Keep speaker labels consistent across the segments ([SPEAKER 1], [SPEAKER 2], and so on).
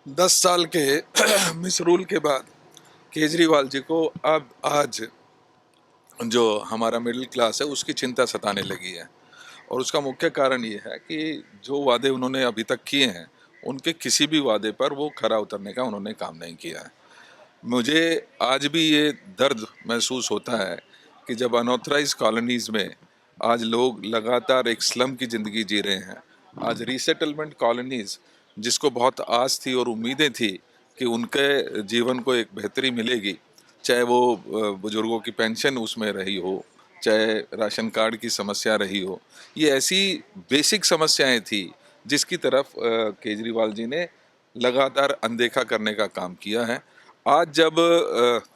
[SPEAKER 1] 10 साल के मिसरूल के बाद केजरीवाल जी को अब आज जो हमारा मिडिल क्लास है उसकी चिंता सताने लगी है। और उसका मुख्य कारण ये है कि जो वादे उन्होंने अभी तक किए हैं उनके किसी भी वादे पर वो खरा उतरने का उन्होंने काम नहीं किया है। मुझे आज भी ये दर्द महसूस होता है कि जब अनऑथराइज कॉलोनीज़ में आज लोग लगातार एक स्लम की ज़िंदगी जी रहे हैं। आज रीसेटलमेंट कॉलोनीज़ जिसको बहुत आस थी और उम्मीदें थी कि उनके जीवन को एक बेहतरी मिलेगी, चाहे वो बुजुर्गों की पेंशन उसमें रही हो, चाहे राशन कार्ड की समस्या रही हो, ये ऐसी बेसिक समस्याएं थी जिसकी तरफ केजरीवाल जी ने लगातार अनदेखा करने का काम किया है। आज जब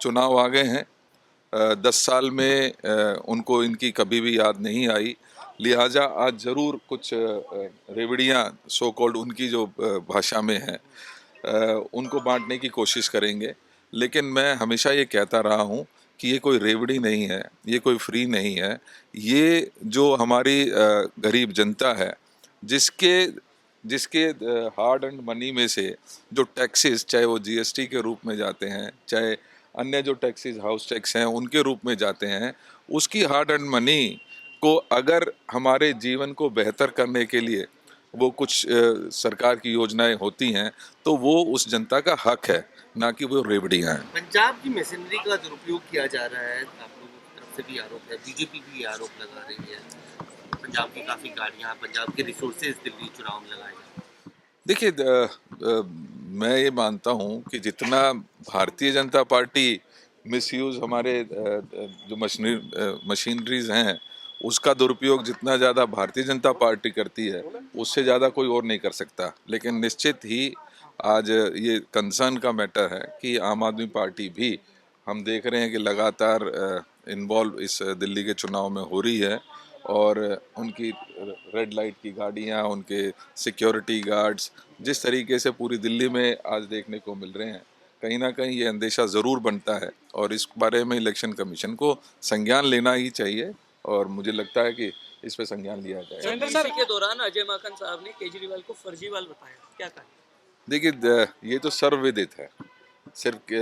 [SPEAKER 1] चुनाव आ गए हैं, 10 साल में उनको इनकी कभी भी याद नहीं आई, लिहाजा आज ज़रूर कुछ रेवड़ियाँ सो कॉल्ड उनकी जो भाषा में है उनको बांटने की कोशिश करेंगे। लेकिन मैं हमेशा ये कहता रहा हूँ कि ये कोई रेवड़ी नहीं है, ये कोई फ्री नहीं है। ये जो हमारी गरीब जनता है जिसके जिसके हार्ड एंड मनी में से जो टैक्सेस, चाहे वो जीएसटी के रूप में जाते हैं, चाहे अन्य जो टैक्सेस हाउस टैक्स हैं उनके रूप में जाते हैं, उसकी हार्ड एंड मनी को अगर हमारे जीवन को बेहतर करने के लिए वो कुछ सरकार की योजनाएं होती हैं तो वो उस जनता का हक है, ना कि वो रेवड़ियाँ हैं।
[SPEAKER 2] पंजाब की मशीनरी का दुरुपयोग किया जा रहा है, आप लोगों की तरफ से भी आरोप है, बीजेपी भी आरोप लगा रही है। पंजाब की काफ़ी गाड़ियाँ, पंजाब के रिसोर्सेज दिल्ली चुनाव में लगाए जाए।
[SPEAKER 1] देखिए, मैं ये मानता हूँ कि जितना भारतीय जनता पार्टी मिसयूज़ हमारे जो मशीनरीज हैं उसका दुरुपयोग जितना ज़्यादा भारतीय जनता पार्टी करती है उससे ज़्यादा कोई और नहीं कर सकता। लेकिन निश्चित ही आज ये कंसर्न का मैटर है कि आम आदमी पार्टी भी, हम देख रहे हैं कि लगातार इन्वॉल्व इस दिल्ली के चुनाव में हो रही है। और उनकी रेड लाइट की गाड़ियां, उनके सिक्योरिटी गार्ड्स जिस तरीके से पूरी दिल्ली में आज देखने को मिल रहे हैं, कहीं ना कहीं ये अंदेशा ज़रूर बनता है और इस बारे में इलेक्शन कमीशन को संज्ञान लेना ही चाहिए और मुझे लगता है कि इस पे संज्ञान लिया जाएगा।
[SPEAKER 2] इसी के दौरान अजय माकन साहब ने केजरीवाल को फर्जीवाल बताया, क्या कहा?
[SPEAKER 1] देखिए, ये तो सर्वविदित है। सिर्फ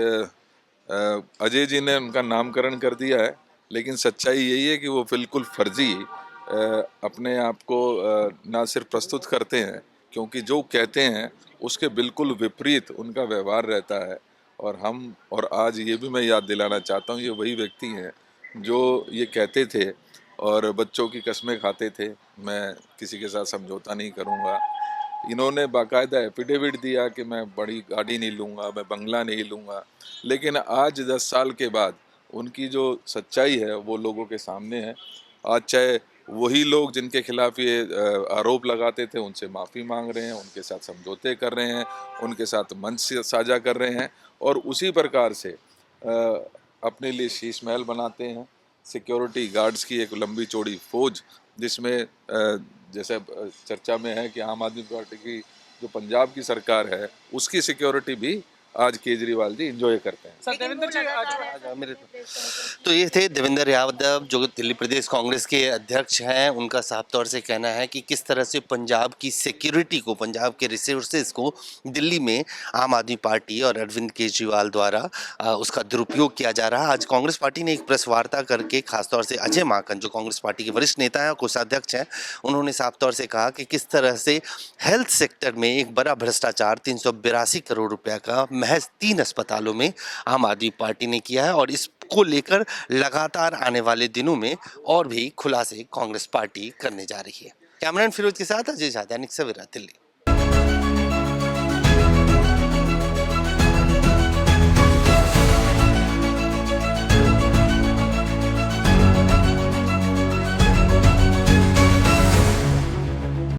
[SPEAKER 1] अजय जी ने उनका नामकरण कर दिया है, लेकिन सच्चाई यही है कि वो बिल्कुल फर्जी अपने आप को ना सिर्फ प्रस्तुत करते हैं, क्योंकि जो कहते हैं उसके बिल्कुल विपरीत उनका व्यवहार रहता है। और आज ये भी मैं याद दिलाना चाहता हूँ, ये वही व्यक्ति हैं जो ये कहते थे और बच्चों की कस्में खाते थे, मैं किसी के साथ समझौता नहीं करूँगा। इन्होंने बाकायदा एफिडेविट दिया कि मैं बड़ी गाड़ी नहीं लूँगा, मैं बंगला नहीं लूँगा। लेकिन आज 10 साल के बाद उनकी जो सच्चाई है वो लोगों के सामने है। आज चाहे वही लोग जिनके खिलाफ ये आरोप लगाते थे उनसे माफ़ी मांग रहे हैं, उनके साथ समझौते कर रहे हैं, उनके साथ मंच साझा कर रहे हैं और उसी प्रकार से अपने लिए शीश महल बनाते हैं। सिक्योरिटी गार्ड्स की एक लंबी चौड़ी फौज, जिसमें जैसे चर्चा में है कि आम आदमी पार्टी की जो पंजाब की सरकार है उसकी सिक्योरिटी भी आज केजरीवाल जी इंजॉय करते हैं।
[SPEAKER 2] देवेंद्र जी मेरे तो ये थे देवेंद्र यादव जो दिल्ली प्रदेश कांग्रेस के अध्यक्ष हैं। उनका साफ तौर से कहना है कि किस तरह से पंजाब की सिक्योरिटी को, पंजाब के रिसोर्सेज को दिल्ली में आम आदमी पार्टी और अरविंद केजरीवाल द्वारा उसका दुरुपयोग किया जा रहा है। आज कांग्रेस पार्टी ने एक प्रेस वार्ता करके खासतौर से अजय माकन जो कांग्रेस पार्टी के वरिष्ठ नेता हैं और कोषाध्यक्ष हैं, उन्होंने साफ तौर से कहा कि किस तरह से हेल्थ सेक्टर में एक बड़ा भ्रष्टाचार 382 करोड़ रुपया का महज 3 अस्पतालों में आम आदमी पार्टी ने किया है और इसको लेकर लगातार आने वाले दिनों में और भी खुलासे कांग्रेस पार्टी करने जा रही है। कैमरामैन फिरोज के साथ अजय झा, दैनिक सवेरा, दिल्ली।